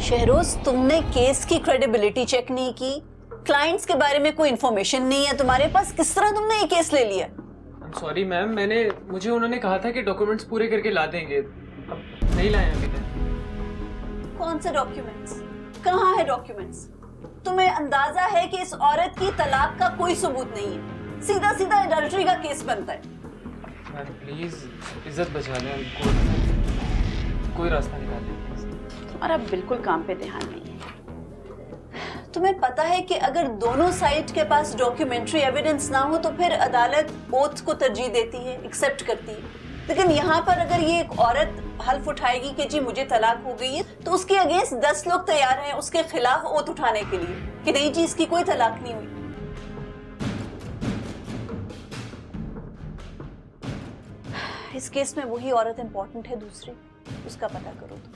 शहरोज, तुमने केस की credibility check नहीं की, क्लाइंट्स के बारे में कोई इन्फॉर्मेशन नहीं है तुम्हारे पास, किस तरह तुमने ये केस ले लिया? सॉरी मैम, मुझे उन्होंने कहा था कि डॉक्यूमेंट्स पूरे करके ला देंगे, अब नहीं लाए अभी तक। कौन से डॉक्यूमेंट्स? कहाँ है डॉक्यूमेंट्स? तुम्हें अंदाजा है कि इस औरत की तलाक का कोई सबूत नहीं है, सीधा सीधा एडल्ट्री का केस बनता है। मैम प्लीज इज्जत बचा लें, कोई रास्ता निकाल दें। तुम्हारा बिल्कुल काम पे ध्यान नहीं है। तुम्हें पता है कि अगर दोनों साइड के पास डॉक्यूमेंट्री एविडेंस ना हो तो फिर अदालत ओथ को तरजीह देती है, एक्सेप्ट करती है। लेकिन यहाँ पर अगर ये एक औरत हल्फ उठाएगी कि जी मुझे तलाक हो गई है, तो उसके अगेंस्ट 10 लोग तैयार हैं उसके खिलाफ ओथ उठाने के लिए कि नहीं जी इसकी कोई तलाक नहीं हुई। इस केस में वही औरत इंपॉर्टेंट है, दूसरी, उसका पता करो तुम।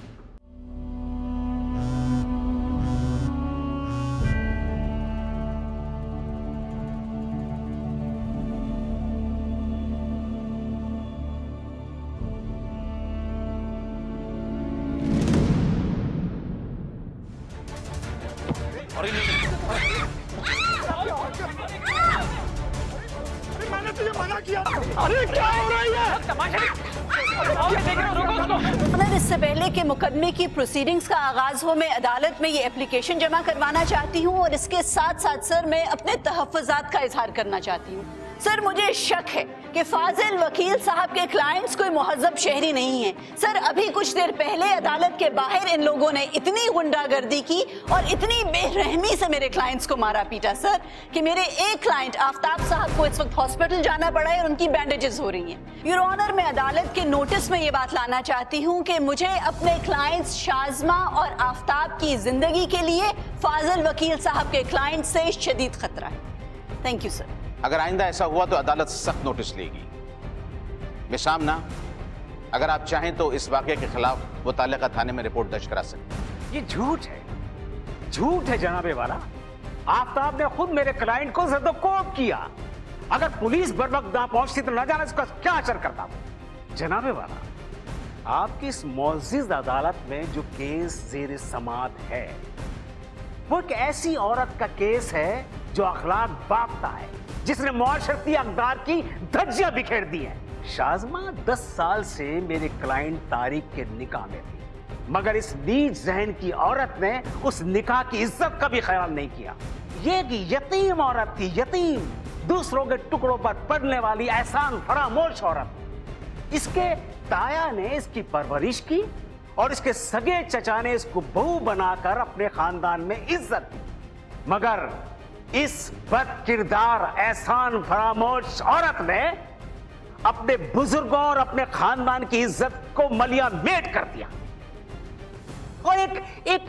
मैंने तुझे मना किया। अरे क्या हो रहा है? इससे पहले कि मुकदमे की प्रोसीडिंग्स का आगाज हो, मैं अदालत में ये एप्लीकेशन जमा करवाना चाहती हूँ और इसके साथ साथ सर मैं अपने तहफ़्फ़ुज़ात का इजहार करना चाहती हूँ। सर मुझे शक है कि फाजिल वकील साहब के क्लाइंट्स कोई मुहज़्ज़ब शहरी नहीं है। सर अभी कुछ देर पहले अदालत के बाहर इन लोगों ने इतनी गुंडागर्दी की और इतनी बेरहमी से मेरे क्लाइंट्स को मारा पीटा सर कि मेरे एक क्लाइंट आफ्ताब साहब को इस वक्त हॉस्पिटल जाना पड़ा है और उनकी बैंडेजेस हो रही हैं। योर ऑनर, मैं अदालत के नोटिस में ये बात लाना चाहती हूँ कि मुझे अपने क्लाइंट्स शाज़मा और आफ्ताब की जिंदगी के लिए फाजिल वकील साहब के क्लाइंट से शदीद खतरा है। Thank you sir. अगर आइंदा ऐसा हुआ तो अदालत सख्त नोटिस लेगी। बेसामना, अगर आप चाहें तो इस वाक़े के खिलाफ मुताल्लिका थाने में रिपोर्ट दर्ज करा सकते हैं। ये झूठ है, झूठ है जनाबे वाला। आफ्ताब ने खुद मेरे क्लाइंट को ज़द-ओ-कोब किया। अगर पुलिस बर वक्त ना पहुंचती तो न जाने इसका क्या असर करता। जनाबे वाला, आपकी इस मुअज़्ज़िज़ अदालत में जो केस ज़ेर समाअत है वो एक ऐसी औरत का केस है जो अखलाक बाफ्ता है, जिसने मुआशरती अक़दार की धज्जियां बिखेर दी हैं। शाज़मा 10 साल से मेरे क्लाइंट तारिक के निकाह में थी, मगर इस नीच ज़हन की औरत ने उस निकाह की इज्जत का भी ख्याल नहीं किया। ये एक यतीम औरत थी, यतीम, दूसरों के टुकड़ों पर पड़ने वाली एहसान फरामोश औरत। इसके ताया ने इसकी परवरिश की और इसके सगे चचा ने इसको बहू बनाकर अपने खानदान में इज्जत दी। मगर इस बदकिरदार एहसान फरामोश औरत ने अपने बुजुर्गों और अपने खानदान की इज्जत को मलिया मेट कर दिया और एक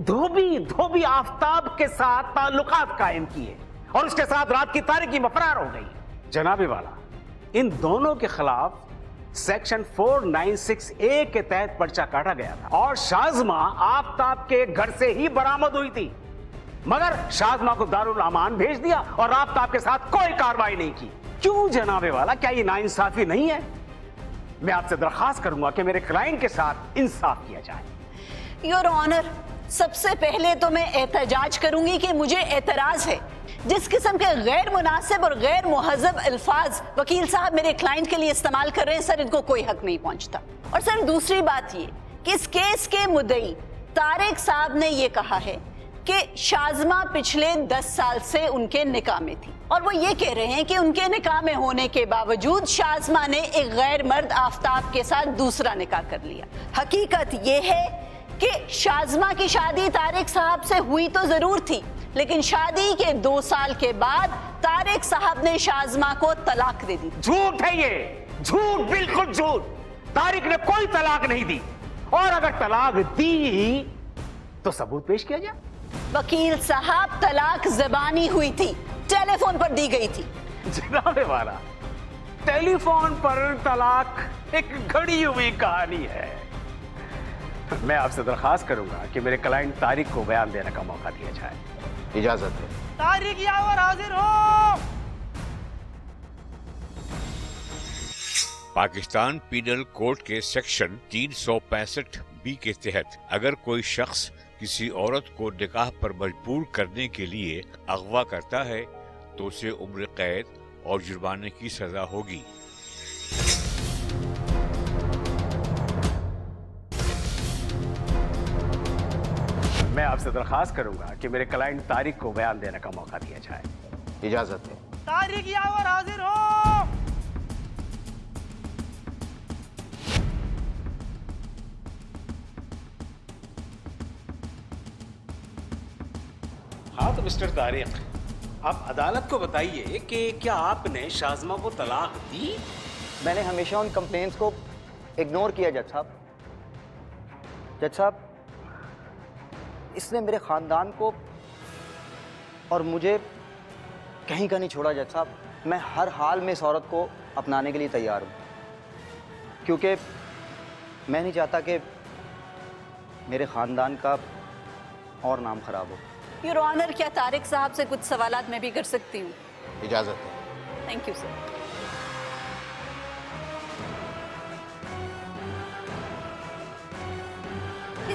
धोबी आफ्ताब के साथ ताल्लुकात कायम किए और उसके साथ रात की तारीकी में फरार हो गई। जनाबे वाला, इन दोनों के खिलाफ सेक्शन 496A के तहत पर्चा काटा गया था और शाज़मा आफ्ताब के घर से ही बरामद हुई थी, मगर शाज़मा को दारुल अमान भेज दिया और आफ्ताब के साथ कोई कार्रवाई नहीं की। क्यों जनाबे वाला, क्या ये नाइंसाफी नहीं है? मैं आपसे दरखास्त करूंगा कि मेरे क्लाइंट के साथ इंसाफ किया जाए। योर ऑनर, सबसे पहले तो मैं एहतजाज करूंगी कि मुझे एतराज है जिस किस्म के गैर मुनासिब और गैर मुहज़्ज़ब अल्फाज वकील साहब मेरे क्लाइंट के लिए इस्तेमाल कर रहे हैं। सर इनको कोई हक नहीं पहुंचता। और सर दूसरी बात ये कि इस केस के मुद्दई तारिक साहब ने ये कहा है कि शाज़मा पिछले 10 साल से उनके निकाह में थी और वो ये कह रहे हैं कि उनके निकाह में होने के बावजूद शाज़मा ने एक गैर मर्द आफ्ताब के साथ दूसरा निकाह कर लिया। हकीकत ये है कि शाज़मा की शादी तारिक साहब से हुई तो जरूर थी, लेकिन शादी के 2 साल के बाद तारिक साहब ने शाज़मा को तलाक दे दी। झूठ है ये, झूठ, बिल्कुल झूठ। तारिक ने कोई तलाक नहीं दी और अगर तलाक दी तो सबूत पेश किया जाए। वकील साहब, तलाक ज़बानी हुई थी, टेलीफोन पर दी गई थी। जनाबे वाला, टेलीफोन पर तलाक एक घड़ी हुई कहानी है। मैं आपसे दरखास्त करूंगा कि मेरे क्लाइंट तारिक को बयान देने का मौका दिया जाए। इजाजत है। तारिक यावर हाजिर हो। पाकिस्तान पीनल कोड के सेक्शन 365B के तहत अगर कोई शख्स किसी औरत को निकाह पर मजबूर करने के लिए अगवा करता है तो उसे उम्र कैद और जुर्माने की सजा होगी। मैं आपसे दरखास्त करूंगा कि मेरे क्लाइंट तारिक को बयान देने का मौका दिया जाए। इजाजत है। तारिक यावर हाजिर हो। हाँ तो मिस्टर तारिक, आप अदालत को बताइए कि क्या आपने शाज़मा को तलाक दी? मैंने हमेशा उन कंप्लेंट्स को इग्नोर किया जज साहब। जज साहब, इसने मेरे ख़ानदान को और मुझे कहीं का नहीं छोड़ा जज साहब। मैं हर हाल में इस औरत को अपनाने के लिए तैयार हूँ, क्योंकि मैं नहीं चाहता कि मेरे ख़ानदान का और नाम ख़राब हो। योर ऑनर, क्या तारिक साहब से कुछ सवालात मैं भी कर सकती हूँ? इजाजत है। Thank you sir.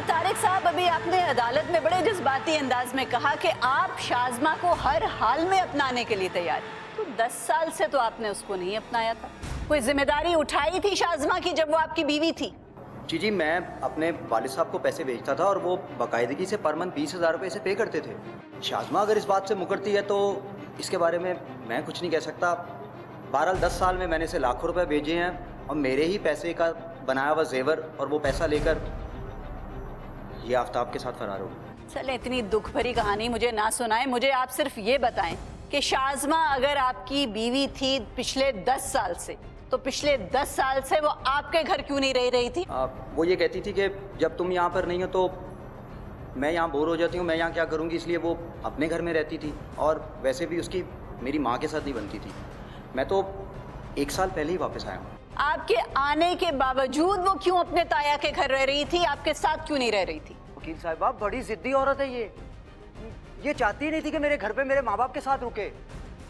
तारिक साहब, अभी आपने अदालत में बड़े जज्बाती अंदाज में कहा कि आप शाज़मा को हर हाल में अपनाने के लिए तैयार हैं। तो 10 साल से तो आपने उसको नहीं अपनाया था। कोई जिम्मेदारी उठाई थी शाज़मा की जब वो आपकी बीवी थी? जी, मैं अपने वालिद साहब को पैसे भेजता था और वो बाकायदगी से पर मंथ 20,000 रुपये से पे करते थे। शाज़मा अगर इस बात से मुकरती है तो इसके बारे में मैं कुछ नहीं कह सकता। बहरहाल 10 साल में मैंने इसे लाखों रुपए भेजे हैं और मेरे ही पैसे का बनाया हुआ जेवर और वो पैसा लेकर ये आफ्ताब के साथ फरार हो। चले, इतनी दुख भरी कहानी मुझे ना सुनाएं। मुझे आप सिर्फ ये बताएं कि शाज़मा अगर आपकी बीवी थी पिछले 10 साल से, तो पिछले 10 साल से वो आपके घर क्यों नहीं रह रही थी? वो ये कहती थी कि जब तुम यहाँ पर नहीं हो तो मैं यहाँ बोर हो जाती हूँ, मैं यहाँ क्या करूँगी, इसलिए वो अपने घर में रहती थी। और वैसे भी उसकी मेरी माँ के साथ नहीं बनती थी। मैं तो 1 साल पहले ही वापस आया हूँ। आपके आने के बावजूद वो क्यों अपने ताया के घर रह रही थी, आपके साथ क्यों नहीं रह रही थी? वकील साहिबा, बड़ी जिद्दी औरत है ये चाहती नहीं थी कि मेरे घर पे मेरे माँ बाप के साथ रुके।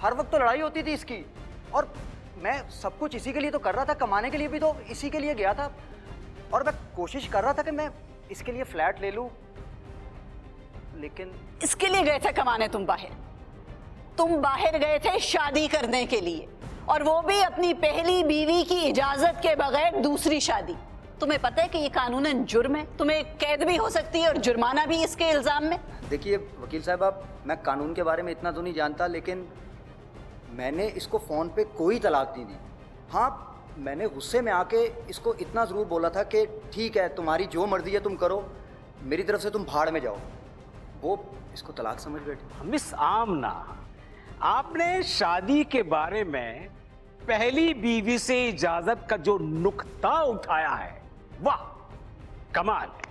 हर वक्त तो लड़ाई होती थी इसकी, और मैं सब कुछ इसी के लिए तो कर रहा था, कमाने के लिए भी तो इसी के लिए गया था। और मैं कोशिश कर रहा था कि मैं इसके लिए फ्लैट ले लूं, लेकिन इसके लिए गए थे कमाने? तुम बाहर गए थे शादी करने के लिए, और वो भी अपनी पहली बीवी की इजाजत के बगैर दूसरी शादी। तुम्हें पता है कि ये कानूनन जुर्म है, तुम्हें कैद भी हो सकती है और जुर्माना भी इसके इल्जाम में। देखिए वकील साहब, मैं कानून के बारे में इतना तो नहीं जानता, लेकिन मैंने इसको फ़ोन पे कोई तलाक नहीं दी। हाँ, मैंने गुस्से में आके इसको इतना ज़रूर बोला था कि ठीक है, तुम्हारी जो मर्जी है तुम करो, मेरी तरफ से तुम भाड़ में जाओ। वो इसको तलाक समझ बैठी। मिस आमना, आपने शादी के बारे में पहली बीवी से इजाजत का जो नुक्ता उठाया है, वाह कमाल है।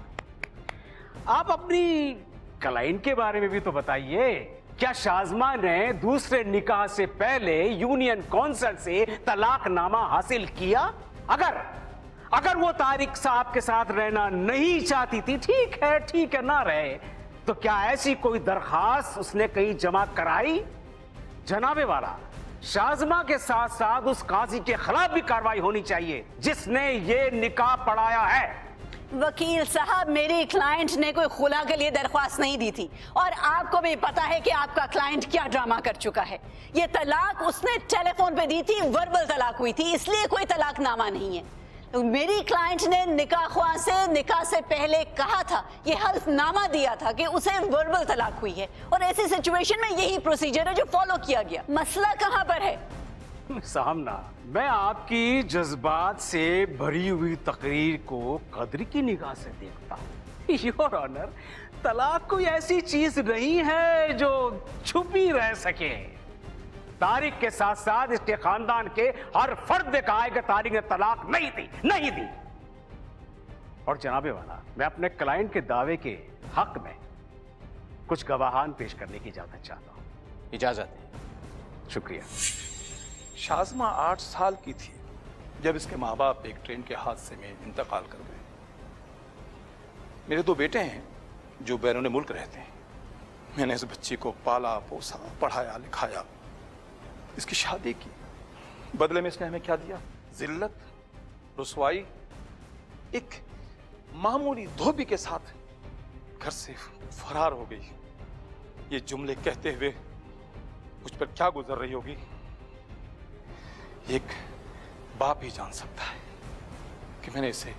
आप अपनी क्लाइंट के बारे में भी तो बताइए। क्या शाज़मा ने दूसरे निकाह से पहले यूनियन कौंसिल से तलाकनामा हासिल किया? अगर वो तारिक साहब के साथ रहना नहीं चाहती थी, ठीक है ना रहे, तो क्या ऐसी कोई दरखास्त उसने कहीं जमा कराई? जनाबे वाला, शाज़मा के साथ साथ उस काजी के खिलाफ भी कार्रवाई होनी चाहिए जिसने ये निकाह पढ़ाया है। वकील साहब, मेरी क्लाइंट ने कोई खुला के लिए दरख्वास्त नहीं दी थी, और आपको भी पता है कि आपका क्लाइंट क्या ड्रामा कर चुका है। ये तलाक उसने टेलीफोन पे दी थी, वर्बल तलाक हुई थी, इसलिए कोई तलाकनामा नहीं है। तो मेरी क्लाइंट ने निकाह से पहले कहा था, ये हल्फनामा दिया था कि उसे वर्बल तलाक हुई है, और ऐसी सिचुएशन में यही प्रोसीजर है जो फॉलो किया गया। मसला कहाँ पर है? सामना, मैं आपकी जज्बात से भरी हुई तकरीर को कद्र की निगाह से देखता हूँ। योर ऑनर, तलाक कोई ऐसी चीज नहीं है जो छुपी रह सके। तारिक के साथ साथ इसके खानदान के हर फर्द ने कहा है कि तारिक ने तलाक नहीं दी। और जनाबे वाला, मैं अपने क्लाइंट के दावे के हक में कुछ गवाहान पेश करने की इजाजत चाहता हूँ। इजाजत है। शुक्रिया। शाज़मा 8 साल की थी जब इसके माँ बाप एक ट्रेन के हादसे में इंतकाल कर गए। मेरे 2 बेटे हैं जो बैरून मुल्क रहते हैं। मैंने इस बच्ची को पाला पोसा, पढ़ाया लिखाया, इसकी शादी की। बदले में इसने हमें क्या दिया? जिल्लत, रुसवाई, एक मामूली धोबी के साथ घर से फरार हो गई, ये जुमले कहते हुए मुझ पर क्या गुजर रही होगी, एक बाप ही जान सकता है कि मैंने इसे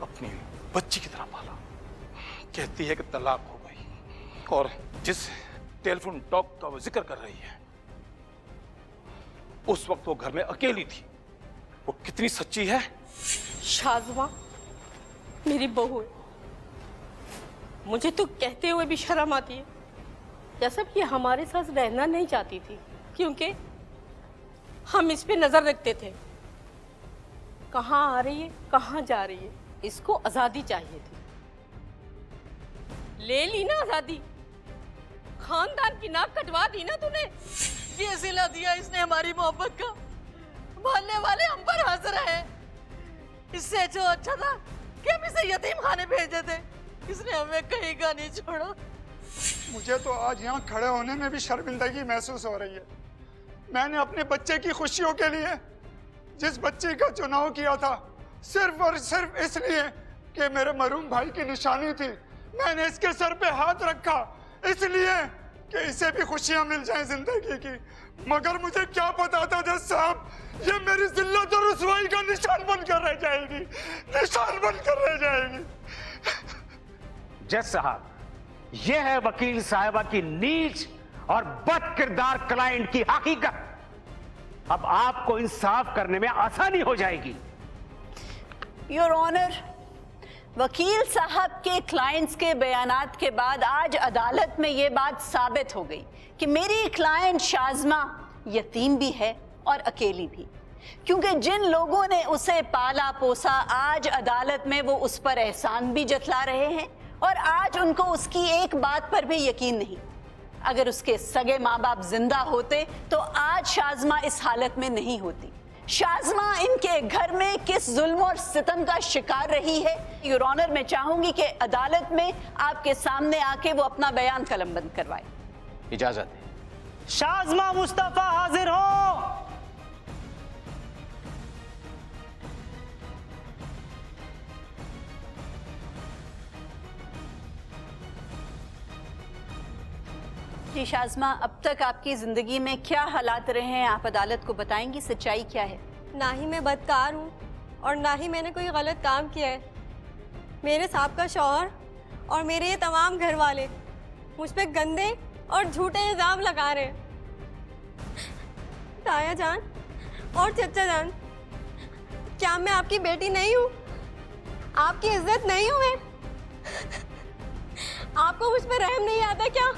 अपनी बच्ची की तरह पाला। कहती है कि तलाक हो गई, और जिस टेलीफोन टॉक का वो जिक्र कर रही है, उस वक्त वो घर में अकेली थी। वो कितनी सच्ची है? शाज़मा मेरी बहू है, मुझे तो कहते हुए भी शर्म आती है। जैसा कि हमारे साथ रहना नहीं चाहती थी, क्योंकि हम इस पे नजर रखते थे, कहाँ आ रही है कहाँ जा रही है। इसको आजादी चाहिए थी, ले ली ना आजादी, खानदान की नाक कटवा दी ना तूने। ये सिला दिया इसने हमारी मोहब्बत का, मानने वाले हम पर हंस रहे हैं। इससे जो अच्छा था कि हम इसे यतीम खाने भेज देते, इसने हमें कहीं का नहीं छोड़ा। मुझे तो आज यहाँ खड़े होने में भी शर्मिंदगी महसूस हो रही है। मैंने अपने बच्चे की खुशियों के लिए जिस बच्चे का चुनाव किया था, सिर्फ और सिर्फ इसलिए कि मेरे मरूम भाई की निशानी थी, मैंने इसके सर पे हाथ रखा इसलिए कि इसे भी खुशियां मिल जाएं जिंदगी की। मगर मुझे क्या पता था जज साहब, ये मेरी जिल्लत और रुसवाई का निशान बनकर रह जाएगी, निशान बनकर रह जाएगी। जज साहब, ये है वकील साहिबा की नीच और बद किरदार क्लाइंट की हकीकत। अब आपको इंसाफ करने में आसानी हो जाएगी। योर ऑनर, वकील साहब के क्लाइंट्स के बयानात के बाद आज अदालत में ये बात साबित हो गई कि मेरी क्लाइंट शाज़मा यतीम भी है और अकेली भी, क्योंकि जिन लोगों ने उसे पाला पोसा आज अदालत में वो उस पर एहसान भी जतला रहे हैं, और आज उनको उसकी एक बात पर भी यकीन नहीं। अगर उसके सगे माँ बाप जिंदा होते तो आज शाज़मा इस हालत में नहीं होती। शाज़मा इनके घर में किस जुल्म और सितम का शिकार रही है, योर ऑनर मैं चाहूंगी कि अदालत में आपके सामने आके वो अपना बयान कलमबंद करवाए। इजाजत है। शाज़मा मुस्तफा हाजिर हो। जी शाज़मा, अब तक आपकी जिंदगी में क्या हालात रहे हैं, आप अदालत को बताएंगी, सच्चाई क्या है? ना ही मैं बदकार हूँ और ना ही मैंने कोई गलत काम किया है। मेरे साहब शौहर और मेरे ये तमाम घर वाले मुझ पे गंदे और झूठे इल्जाम लगा रहे हैं। ताया जान और चचा जान, क्या मैं आपकी बेटी नहीं हूँ? आपकी इज्जत नहीं हूँ मैं? आपको मुझ पे रहम नहीं आता क्या?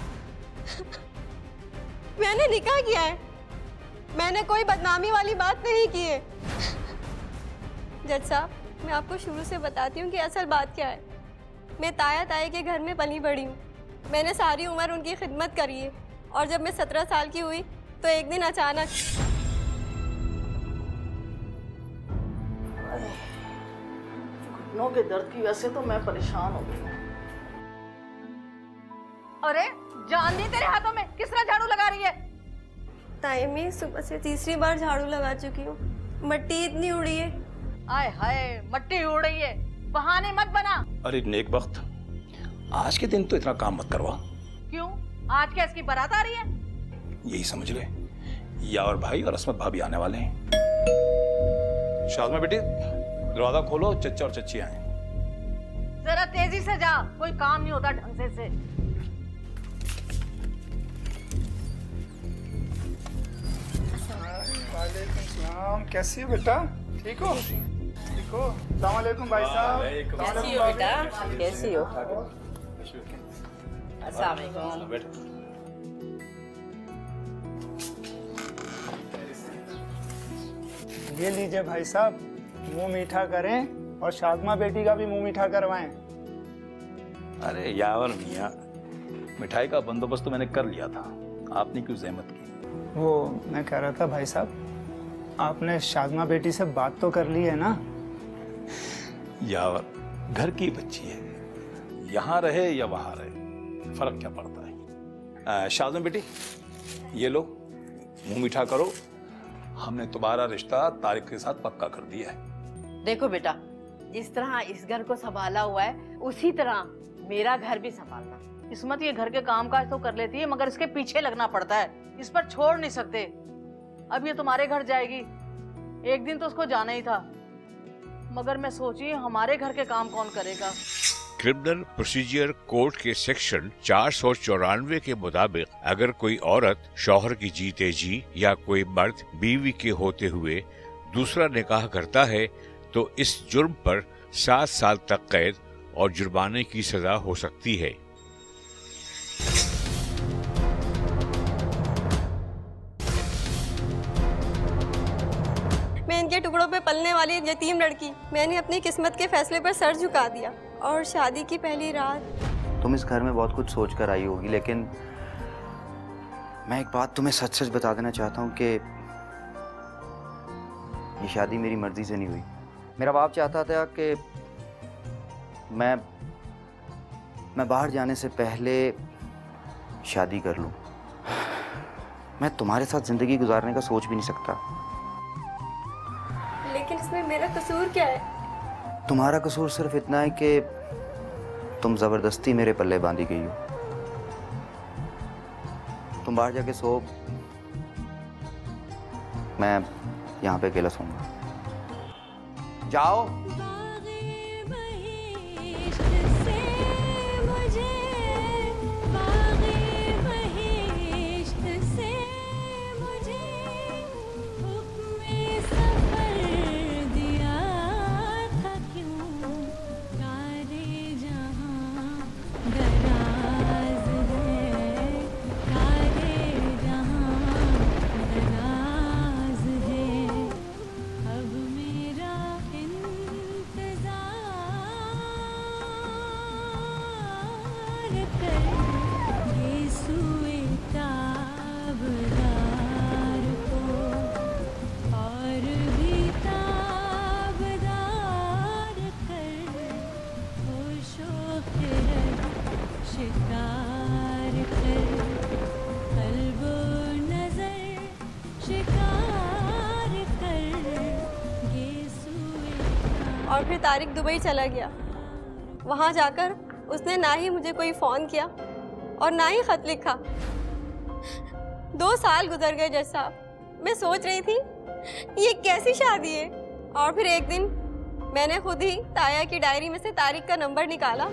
मैंने निकाह किया है, मैंने कोई बदनामी वाली बात नहीं की है। जज साहब, मैं आपको शुरू से बताती हूँ कि असल बात क्या है। मैं ताया ताया के घर में पली बड़ी हूँ, मैंने सारी उम्र उनकी खिदमत करी है, और जब मैं 17 साल की हुई तो एक दिन अचानक घुटनों के दर्द की वजह से तो मैं परेशान हो गई। अरे जान दी तेरे हाथों में, किस तरह झाड़ू लगा रही है? ताई मैं सुबह से तीसरी बार झाड़ू लगा चुकी हूँ, मट्टी इतनी उड़ी है। आय हाय, मट्टी उड़ रही है, बहाने मत बना। अरे नेक वक्त, आज के दिन तो इतना काम मत करवा। क्यों? आज क्या इसकी बारात आ रही है? यही समझ ले, यावर भाई और असमत भाभी आने वाले हैं। शाज़मा बेटी, दरवाजा खोलो, चचा और चच्ची आए। जरा तेजी से जा, कोई काम नहीं होता ढंग से। वालेकुम सलाम, कैसी हो बेटा? ठीक हो? ठीक हो? अस्सलाम वालेकुम भाई साहब। कैसी हो बेटा? कैसी हो? अस्सलाम वालेकुम। ये लीजिए भाई साहब, मुंह मीठा करें और शाज़मा बेटी का भी मुंह मीठा करवाएं। अरे यावर मियाँ, मिठाई का बंदोबस्त तो मैंने कर लिया था, आपने क्यों जहमत की? वो मैं कह रहा था भाई साहब, आपने शाज़मा बेटी से बात तो कर ली है ना? यावर, घर की बच्ची है, यहाँ रहे या वहाँ रहे, फर्क क्या पड़ता है? शाज़मा बेटी, ये लो, मुंह मीठा करो, हमने तुम्हारा रिश्ता तारिक के साथ पक्का कर दिया है। देखो बेटा, जिस तरह इस घर को संभाला हुआ है, उसी तरह मेरा घर भी संभालना। किस्मत ये घर के काम काज तो कर लेती है, मगर इसके पीछे लगना पड़ता है, इस पर छोड़ नहीं सकते। अब ये तुम्हारे घर जाएगी, एक दिन तो उसको जाना ही था, मगर मैं सोची हमारे घर के काम कौन करेगा। क्रिमिनल प्रोसीजर कोड के सेक्शन 494 के मुताबिक अगर कोई औरत शौहर की जीते जी या कोई मर्द बीवी के होते हुए दूसरा निकाह करता है तो इस जुर्म पर 7 साल तक कैद और जुर्माने की सजा हो सकती है। मैं इनके टुकड़ों पे पलने वाली यतीम लड़की, मैंने अपनी किस्मत के फैसले पर सर झुका दिया और शादी की पहली रात। तुम इस घर में बहुत कुछ सोच कर आई होगी, लेकिन मैं एक बात तुम्हें सच सच बता देना चाहता हूँ कि ये शादी मेरी मर्जी से नहीं हुई। मेरा बाप चाहता था कि मैं बाहर जाने से पहले शादी कर लूं। मैं तुम्हारे साथ जिंदगी गुजारने का सोच भी नहीं सकता। लेकिन इसमें मेरा कसूर क्या है? तुम्हारा कसूर सिर्फ इतना है कि तुम जबरदस्ती मेरे पल्ले बांधी गई हो। तुम बाहर जाके सो, मैं यहाँ पे अकेला सोऊंगा। जाओ। और फिर तारिक दुबई चला गया। वहाँ जाकर उसने ना ही मुझे कोई फ़ोन किया और ना ही ख़त लिखा। 2 साल गुजर गए जज साहब। मैं सोच रही थी ये कैसी शादी है, और फिर एक दिन मैंने खुद ही ताया की डायरी में से तारिक का नंबर निकाला।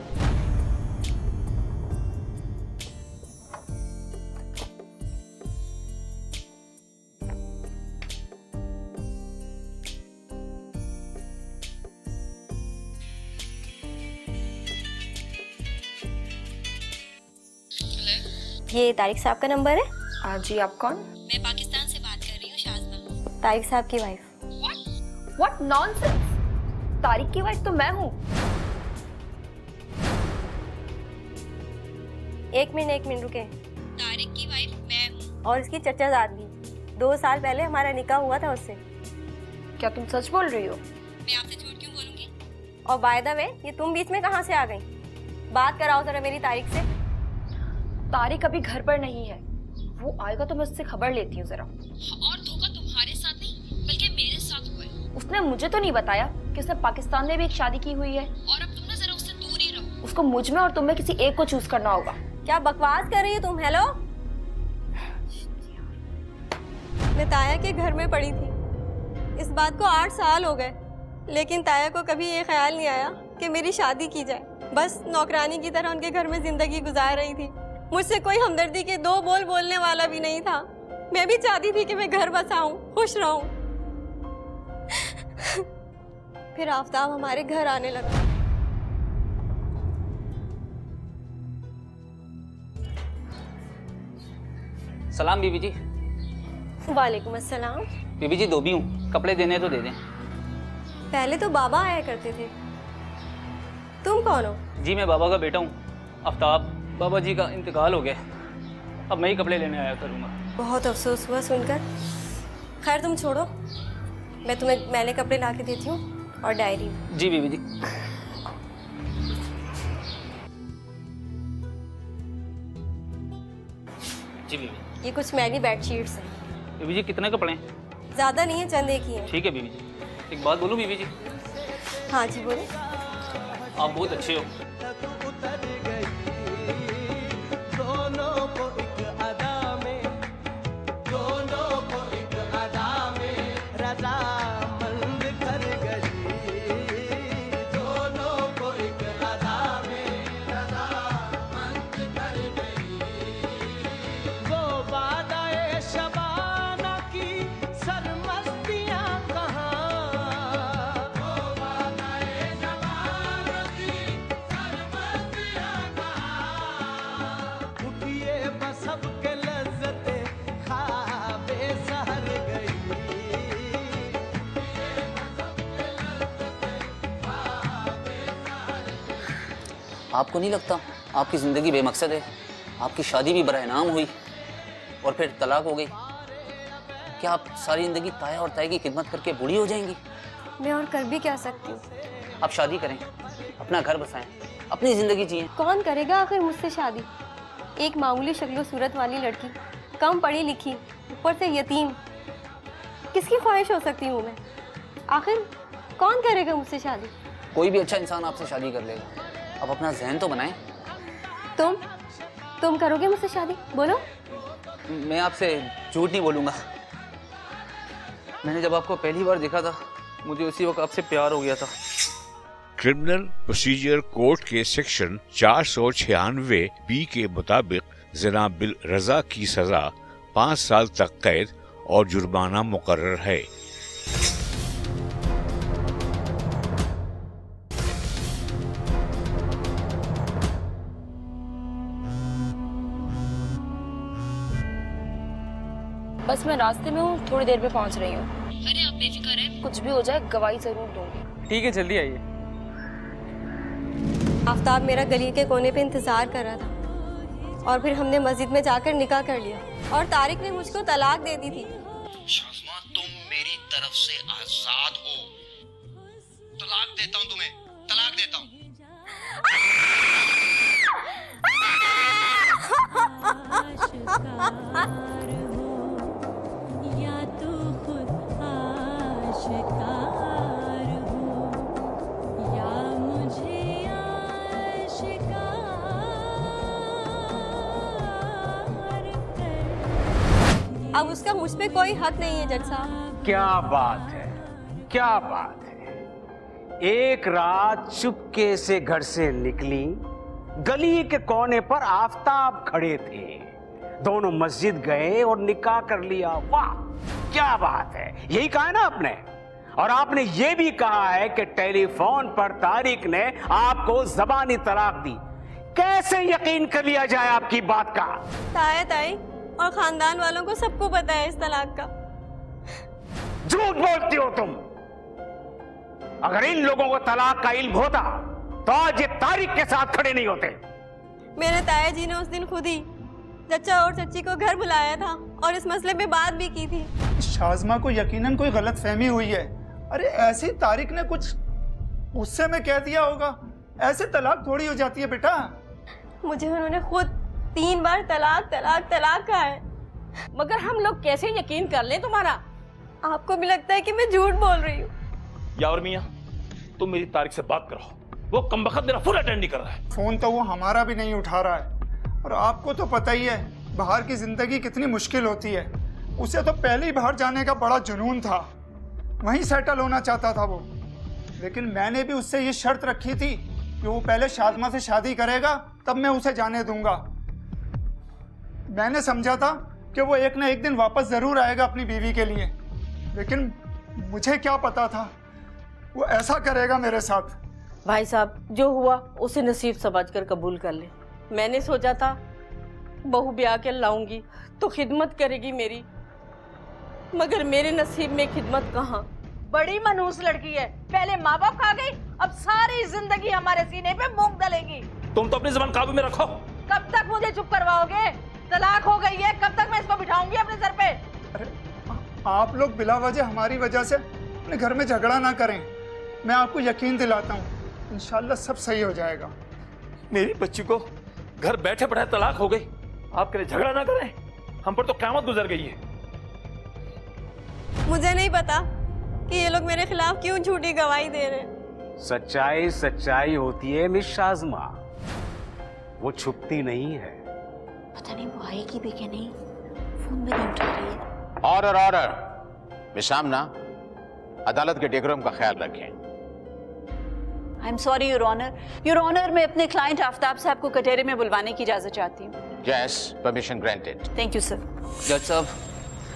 ये तारिक साहब का नंबर है? हाँ जी, आप कौन? मैं पाकिस्तान से बात कर रही हूँ, शाज़मा, तारिक साहब की वाइफ। What nonsense! तारिक की वाइफ तो मैं हूँ। एक मिनट रुके। तारिक की वाइफ मैं हूँ और इसकी चचाजाद भी। 2 साल पहले हमारा निकाह हुआ था उससे। क्या तुम सच बोल रही हो? मैं आपसे झूठ क्यों बोलूंगी? और बाय द वे, ये तुम बीच में कहाँ से आ गई? बात कराओ जरा मेरी तारिक से। तारिक अभी घर पर नहीं है, वो आएगा तो मैं उससे खबर लेती हूँ जरा। और धोखा तुम्हारे साथ नहीं बल्कि मेरे साथ हुआ है। उसने मुझे तो नहीं बताया कि उसने पाकिस्तान में भी एक शादी की हुई है। और अब तुम ना जरा उससे दूर ही रहो। उसको मुझ में और तुम में किसी एक को चूज करना होगा। क्या बकवास कर रही हो तुम? हेलो, मैं ताया के घर में पड़ी थी। इस बात को 8 साल हो गए, लेकिन ताया को कभी ये ख्याल नहीं आया कि मेरी शादी की जाए। बस नौकरानी की तरह उनके घर में जिंदगी गुजार रही थी। मुझसे कोई हमदर्दी के 2 बोल बोलने वाला भी नहीं था। मैं भी चाहती थी कि मैं घर बसाऊं, खुश रहूं। फिर आफताब हमारे घर आने लगा। सलाम बीबी जी। वालेकुम अस्सलाम। बीबी जी धोबी हूँ, कपड़े देने तो दे दें। पहले तो बाबा आया करते थे। तुम कौन हो? जी मैं बाबा का बेटा हूँ, आफ्ताब। बाबा जी का इंतकाल हो गया, अब मैं ही कपड़े लेने आया करूँगा। बहुत अफसोस हुआ सुनकर। खैर तुम छोड़ो, मैं तुम्हें मैले कपड़े ला के देती हूँ और डायरी। जी बीबी जी। जी बीबी। ये कुछ मैली बेडशीट्स हैं। बीबी जी कितने कपड़े हैं? ज़्यादा नहीं है, चंद एक ही है। ठीक है बीबी जी। एक बात बोलूँ बीबी जी? हाँ जी बोलो। आप बहुत अच्छे हो। उतर गई, दोनों को एक अदा में, दोनों को एक अदा में रजामंद कर गई, दोनों को एक अदा में रजामंद कर गई। वो वादाए शबाना की सरमस्तियां कहाँ, वो वादाए शबाना की सरमस्तियां कहाँ, उठिए बस सबके लज्जते ख्वाबे सहर गई, उठिए बस सबके लज्जते ख्वाबे सहर गई। आपको नहीं लगता आपकी ज़िंदगी बेमकसद है? आपकी शादी भी बराए नाम हुई और फिर तलाक हो गई। क्या आप सारी ज़िंदगी ताया और ताई की खिदमत करके बूढ़ी हो जाएंगी? मैं और कर भी क्या सकती हूँ? आप शादी करें, अपना घर बसाएं, अपनी ज़िंदगी जिएं। कौन करेगा आखिर मुझसे शादी? एक मामूली शक्लो सूरत वाली लड़की, कम पढ़ी लिखी, ऊपर से यतीम, किसकी ख्वाहिश हो सकती हूँ मैं? आखिर कौन करेगा मुझसे शादी? कोई भी अच्छा इंसान आपसे शादी कर लेगा। अब अपना जहन तो बनाएं। तुम करोगे मुझसे शादी? बोलो। मैं आपसे झूठ नहीं बोलूँगा। मैंने जब आपको पहली बार देखा था, मुझे उसी वक्त आपसे प्यार हो गया था। क्रिमिनल प्रोसीजर कोड के सेक्शन 496 बी के मुताबिक ज़िना बिल रजा की सजा 5 साल तक कैद और जुर्माना मुकर्रर है। बस मैं रास्ते में हूँ, थोड़ी देर में पहुँच रही हूँ। अरे आप बेफिक्र हैं, कुछ भी हो जाए गवाही जरूर दूंगी। ठीक है, जल्दी आइए। आफ्ताब मेरा गली के कोने पे इंतजार कर रहा था और फिर हमने मस्जिद में जाकर निकाह कर लिया और तारिक ने मुझको तलाक दे दी थी। शाज़मा, तुम मेरी तरफ से आजाद हो। तलाक देता हूँ तुम्हें, तलाक देता हूँ। या तो खुद आशिकार हो या मुझे आशिकार कर। अब उसका मुझ पे कोई हक नहीं है जज साहब। क्या बात है, क्या बात है। एक रात चुपके से घर से निकली, गली के कोने पर आफ्ताब खड़े थे, दोनों मस्जिद गए और निकाह कर लिया। वाह क्या बात है। यही कहा है ना आपने? और आपने ये भी कहा है कि टेलीफोन पर तारिक ने आपको ज़बानी तलाक दी। कैसे यकीन कर लिया जाए आपकी बात का? ताया ताई और खानदान वालों को सबको पता है इस तलाक का। झूठ बोलती हो तुम। अगर इन लोगों को तलाक का इल्म होता तो आज ये तारिक के साथ खड़े नहीं होते। मेरे ताया जी ने उस दिन खुद ही चचा और चच्ची को घर बुलाया था और इस मसले पे बात भी की थी। शाज़मा को यकीनन कोई गलतफहमी हुई है। अरे ऐसे तारिक ने कुछ गुस्से में कह दिया होगा। ऐसे तलाक थोड़ी हो जाती है बेटा। मुझे उन्होंने खुद 3 बार तलाक तलाक तलाक कहा है। मगर हम लोग कैसे यकीन कर लें तुम्हारा? आपको भी लगता है कि मैं झूठ बोल रही हूँ? यार मियां, तुम मेरी तारिक से बात करो। वो कमबख्त मेरा फोन अटेंड नहीं कर रहा है। फोन तो वो हमारा भी नहीं उठा रहा है। और आपको तो पता ही है बाहर की जिंदगी कितनी मुश्किल होती है। उसे तो पहले ही बाहर जाने का बड़ा जुनून था, वहीं सेटल होना चाहता था वो। लेकिन मैंने भी उससे ये शर्त रखी थी कि वो पहले शाज़मा से शादी करेगा तब मैं उसे जाने दूंगा। मैंने समझा था कि वो एक ना एक दिन वापस जरूर आएगा अपनी बीवी के लिए, लेकिन मुझे क्या पता था वो ऐसा करेगा मेरे साथ। भाई साहब, जो हुआ उसे नसीब समझकर कबूल कर ले। मैंने सोचा था बहू ब्याह के लाऊंगी तो खिदमत करेगी मेरी, मगर मेरे नसीब में खिदमत कहाँ। बड़ी मनहूस लड़की है। पहले माँ बाप खा गई, अब सारी जिंदगी हमारे सीने पे मूंग दलेगी। तुम तो अपनी ज़बान काबू में रखो। कब तक मुझे चुप करवाओगे? तलाक हो गई है, कब तक मैं इसको बिठाऊंगी अपने सर पे? अरे आप लोग बिला वजह हमारी वजह से अपने घर में झगड़ा ना करें। मैं आपको यकीन दिलाता हूँ इंशाल्लाह सब सही हो जाएगा। मेरी बच्ची को घर बैठे बैठे तलाक हो गई, आप करें झगड़ा ना करें। हम पर तो क़यामत गुजर गई है। मुझे नहीं पता कि ये लोग मेरे खिलाफ क्यों झूठी गवाही दे रहे हैं। सच्चाई सच्चाई होती है मिस शाज़मा। वो छुपती नहीं है। पता नहीं वो आएगी भी कि नहीं, फोन भी नहीं उठा रही है। Order order. मिसामना, अदालत के डेकोरम का ख्याल रखें। I am sorry your honour. Your honour, मैं अपने क्लाइंट आफ्ताब साहब को कटहरे में बुलवाने की इजाजत चाहती हूँ। Yes, permission granted. Thank you sir. जज साहब,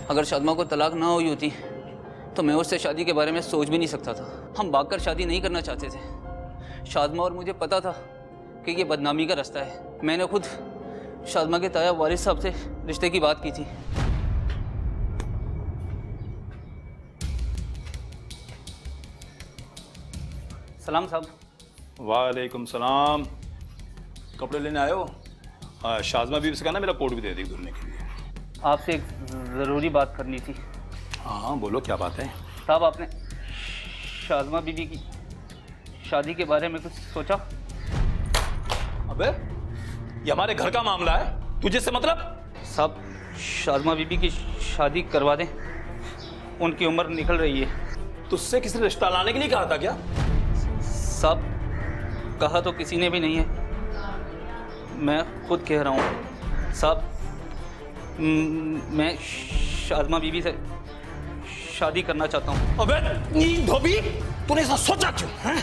अगर शादमा को तलाक ना हुई होती तो मैं उससे शादी के बारे में सोच भी नहीं सकता था। हम भागकर शादी नहीं करना चाहते थे। शादमा और मुझे पता था कि ये बदनामी का रास्ता है। मैंने खुद शादमा के ताया वारिस साहब से रिश्ते की बात की थी। सलाम साहब। वालेकुम सलाम। कपड़े लेने आए हो? शाज़मा बीबी से कहना मेरा कोट भी दे दी धुलने के लिए। आपसे एक ज़रूरी बात करनी थी। हाँ बोलो, क्या बात है? साहब, आपने शाज़मा बीबी की शादी के बारे में कुछ सोचा? अबे, ये हमारे घर का मामला है, तुझे से मतलब? साहब, शाज़मा बीबी की शादी करवा दें, उनकी उम्र निकल रही है। तुझसे किसी ने रिश्ता लाने के लिए कहा था क्या? साहब, कहा तो किसी ने भी नहीं है, मैं खुद कह रहा हूँ। साहब, मैं शाज़मा बीबी से शादी करना चाहता हूँ। अबे नींद धोबी, तूने ऐसा सोचा क्यों? हैं?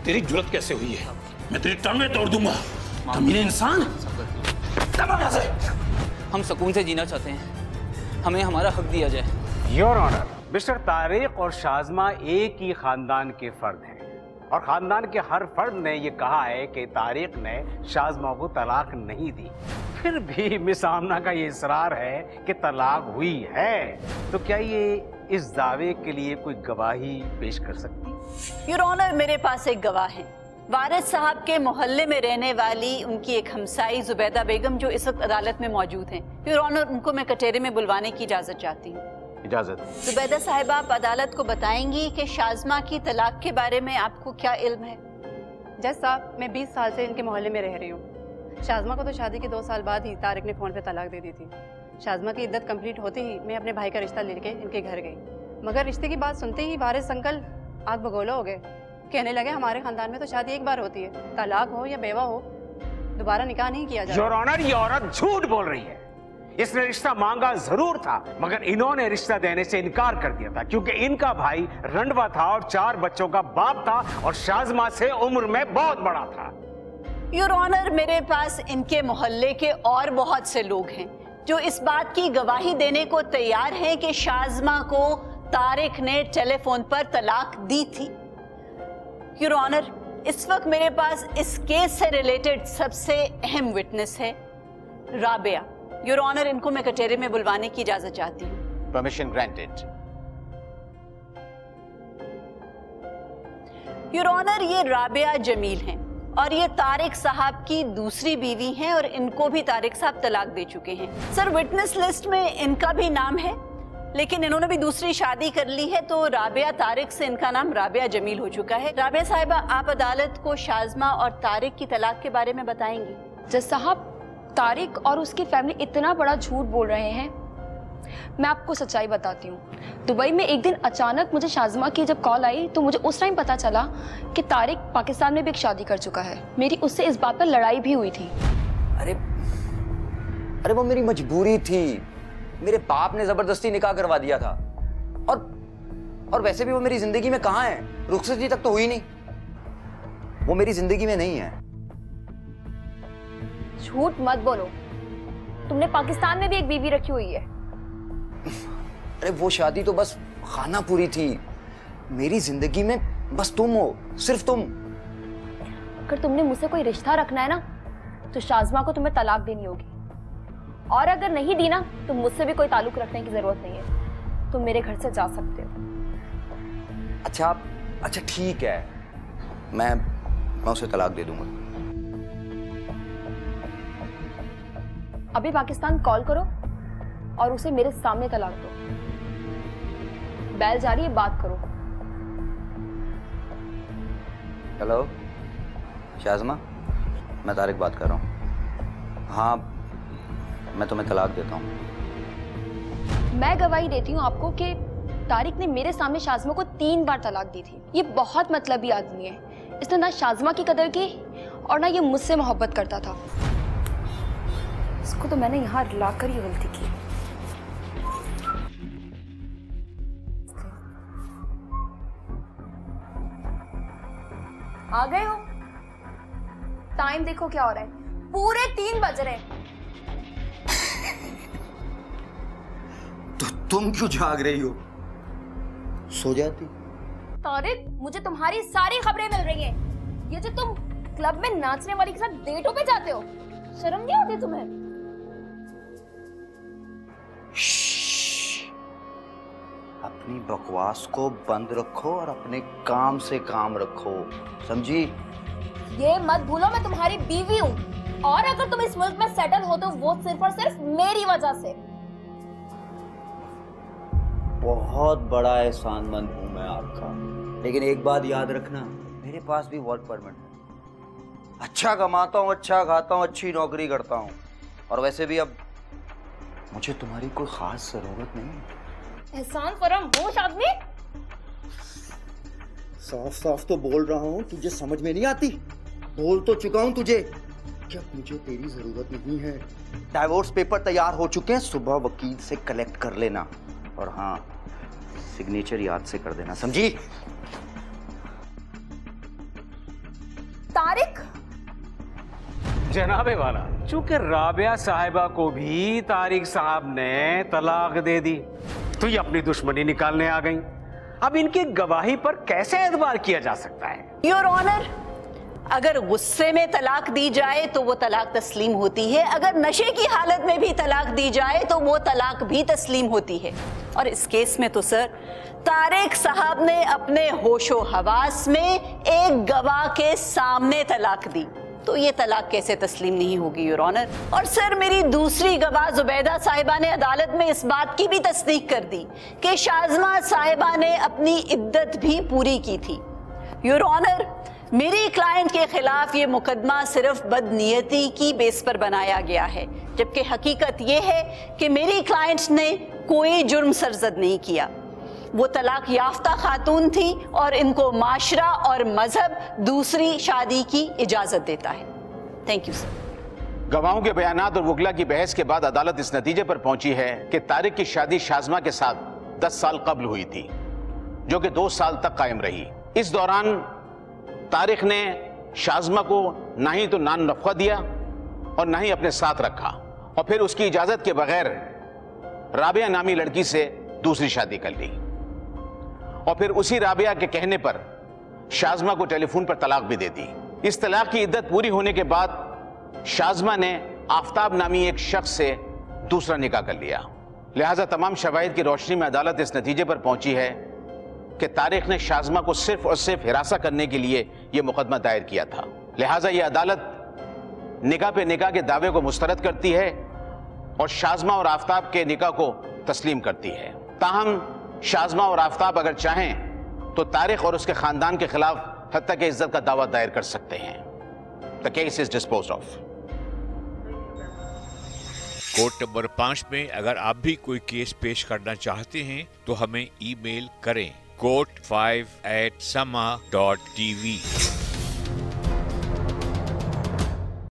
तेरी जुर्रत कैसे हुई है? मैं तेरी टांगें तोड़ दूंगा। कमीने इंसान। हम सुकून से जीना चाहते हैं, हमें हमारा हक दिया जाए। योर ऑनर, मिस्टर तारिक और शाज़मा एक ही खानदान के फर्द हैं और खानदान के हर फर्द ने ये कहा है कि तारिक ने शाज़मा को तलाक नहीं दी। फिर भी मिस आमना का ये इसरार है कि तलाक हुई है, तो क्या ये इस दावे के लिए कोई गवाही पेश कर सकती? योर ऑनर, मेरे पास एक गवाह है, वारिस साहब के मोहल्ले में रहने वाली उनकी एक हमसाई जुबैदा बेगम, जो इस वक्त अदालत में मौजूद हैं। योर ऑनर, उनको मैं कटहरे में बुलवाने की इजाजत चाहती हूँ। इजाजत। जुबैदा साहिबा, आप अदालत को बताएंगी कि शाज़मा की तलाक के बारे में आपको क्या इल्म है? जज साहब, मैं 20 साल से इनके मोहल्ले में रह रही हूँ। शाज़मा को तो शादी के 2 साल बाद ही तारिक ने फ़ोन पे तलाक दे दी थी। शाज़मा की इद्दत कंप्लीट होते ही मैं अपने भाई का रिश्ता लेके इनके घर गई, मगर रिश्ते की बात सुनते ही वारिस अंकल आग बगोला हो गए। कहने लगे हमारे खानदान में तो शादी एक बार होती है, तलाक हो या बेवा हो दोबारा निकाह नहीं किया जाता। योर ऑनर, ये औरत झूठ बोल रही है। इसने रिश्ता मांगा जरूर था, मगर इन्होंने रिश्ता देने से इनकार कर दिया था क्योंकि इनका भाई रंडवा था और 4 बच्चों का बाप था और शाज़मा से उम्र में बहुत बड़ा था। योर ऑनर, मेरे पास इनके मोहल्ले के और बहुत से लोग हैं जो इस बात की गवाही देने को तैयार हैं कि शाज़मा को तारिक ने टेलीफोन पर तलाक दी थी। योर ऑनर, इस वक्त मेरे पास इस केस से रिलेटेड सबसे अहम विटनेस है राबिया। योर ऑनर, इनको मैं कचहरे में बुलवाने की इजाजत चाहती हूँ। Permission granted. योर ऑनर, ये राबिया जमील हैं और ये तारिक साहब की दूसरी बीवी हैं और इनको भी तारिक साहब तलाक दे चुके हैं। सर, विटनेस लिस्ट में इनका भी नाम है, लेकिन इन्होंने भी दूसरी शादी कर ली है, तो राबिया तारिक से इनका नाम राबिया जमील हो चुका है। राबिया साहिबा, आप अदालत को शाज़मा और तारिक की तलाक के बारे में बताएंगी? जज साहब, तारिक और उसकी फैमिली इतना बड़ा झूठ बोल रहे हैं। मैं आपको सच्चाई बताती हूँ। दुबई में एक दिन अचानक मुझे शाज़मा की जब कॉल आई तो मुझे उस टाइम पता चला कि तारिक पाकिस्तान में भी एक शादी कर चुका है। मेरी उससे इस बात पर लड़ाई भी हुई थी। अरे वो मेरी मजबूरी थी, मेरे बाप ने जबरदस्ती निकाह करवा दिया था। और वैसे भी वो मेरी जिंदगी में कहाँ है? रुखसती तक तो हुई नहीं, वो मेरी जिंदगी में नहीं है। झूठ मत बोलो, तुमने पाकिस्तान में भी एक बीवी रखी हुई है। अरे वो शादी तो बस खाना पूरी थी, मेरी जिंदगी में बस तुम हो, सिर्फ तुम। अगर तुमने मुझसे कोई रिश्ता रखना है ना तो शाज़मा को तुम्हें तलाक देनी होगी, और अगर नहीं दी ना तो मुझसे भी कोई ताल्लुक रखने की जरूरत नहीं है। तुम मेरे घर से जा सकते हो। अच्छा ठीक है, मैं उसे तलाक दे दूंगा। अभी पाकिस्तान कॉल करो और उसे मेरे सामने तलाक दो। बैल जा रही है, बात करो। हेलो शाज़मा, मैं तारिक बात कर रहा हूँ। हाँ, मैं तुम्हें तलाक देता हूँ। मैं गवाही देती हूँ आपको कि तारिक ने मेरे सामने शाज़मा को 3 बार तलाक दी थी। ये बहुत मतलबी आदमी है। इसने ना शाज़मा की कदर की और ना ये मुझसे मोहब्बत करता था। इसको तो मैंने यहाँ लाकर ही गलती की। आ गए हो? टाइम देखो क्या हो रहा है, पूरे 3 बज रहे हैं। तो तुम क्यों जाग रही हो? सो जाती। तारिक, मुझे तुम्हारी सारी खबरें मिल रही हैं। ये जो तुम क्लब में नाचने वाली के साथ डेटों पे जाते हो, शर्म नहीं आती तुम्हें? अपनी बकवास को बंद रखो और अपने काम से काम रखो, समझी? ये मत भूलो मैं तुम्हारी बीवी हूँ, और अगर तुम इस मुल्क में सेटल हो तो वो सिर्फ और सिर्फ मेरी वजह से। बहुत बड़ा एहसानमंद हूं मैं आपका, लेकिन एक बात याद रखना, मेरे पास भी वर्क परमिट है। अच्छा कमाता हूँ, अच्छा खाता हूँ, अच्छी नौकरी करता हूँ, और वैसे भी अब मुझे तुम्हारी कोई खास जरूरत नहीं है। एहसान फरामोश आदमी। साफ साफ तो बोल रहा हूँ, तुझे समझ में नहीं आती? बोल तो चुका हूँ तुझे कि अब मुझे तेरी जरूरत नहीं है। डाइवोर्स पेपर तैयार हो चुके हैं, सुबह वकील से कलेक्ट कर लेना, और हाँ, सिग्नेचर याद से कर देना, समझी? तारिक, जनाबे वाला, चूंकि राबिया साहिबा को भी तारिक साहब ने तलाक दे दी, तो ये अपनी दुश्मनी निकालने आ गई। अब इनकी गवाही पर कैसे एतबार किया जा सकता है? योर ऑनर, अगर गुस्से में तलाक दी जाए तो वो तलाक तस्लीम होती है, अगर नशे की हालत में भी तलाक दी जाए तो वो तलाक भी तस्लीम होती है। और इस केस में तो सर, तारिक साहब ने अपने होशो हवास में एक गवाह के सामने तलाक दी, तो ये तलाक कैसे तस्लीम नहीं होगी योर ऑनर? और सर, मेरी दूसरी गवाह जुबैदा साहिबा ने अदालत में इस बात की भी तस्दीक कर दी कि शाज़मा साहिबा ने अपनी इद्दत भी पूरी की थी। योर ऑनर, मेरी क्लाइंट के खिलाफ ये मुकदमा सिर्फ बदनीयती की बेस पर बनाया गया है, जबकि हकीकत ये है कि मेरी क्लाइंट ने कोई जुर्म सरजद नहीं किया। वो तलाक याफ्ता खातून थी और इनको माशरा और मजहब दूसरी शादी की इजाजत देता है। Thank you sir. गवाहों के बयानात और वकला की बहस के बाद अदालत इस नतीजे पर पहुंची है कि तारिक की शादी शाज़मा के साथ 10 साल कब्ल हुई थी, जो कि 2 साल तक कायम रही। इस दौरान तारिक ने शाज़मा को ना ही तो नान नफका दिया और ना ही अपने साथ रखा, और फिर उसकी इजाजत के बगैर राबिया नामी लड़की से दूसरी शादी कर ली, और फिर उसी राबिया के कहने पर शाज़मा को टेलीफोन पर तलाक भी दे दी। इस तलाक की इद्दत पूरी होने के बाद शाज़मा ने आफ्ताब नामी एक शख्स से दूसरा निकाह कर लिया। लिहाजा तमाम शवाहिद की रोशनी में अदालत इस नतीजे पर पहुंची है कि तारिक ने शाज़मा को सिर्फ और सिर्फ हिरासा करने के लिए यह मुकदमा दायर किया था। लिहाजा यह अदालत निकाह पे निकाह के दावे को मुस्तरद करती है और शाज़मा और आफ्ताब के निकाह को तस्लीम करती है। ताहम शाज़मा और आफ्ताब अगर चाहें तो तारिक और उसके खानदान के खिलाफ हत्या के इज्जत का दावा दायर कर सकते हैं। The case is disposed of. Court number 5 में अगर आप भी कोई केस पेश करना चाहते हैं तो हमें ईमेल करें court5@sama.tv।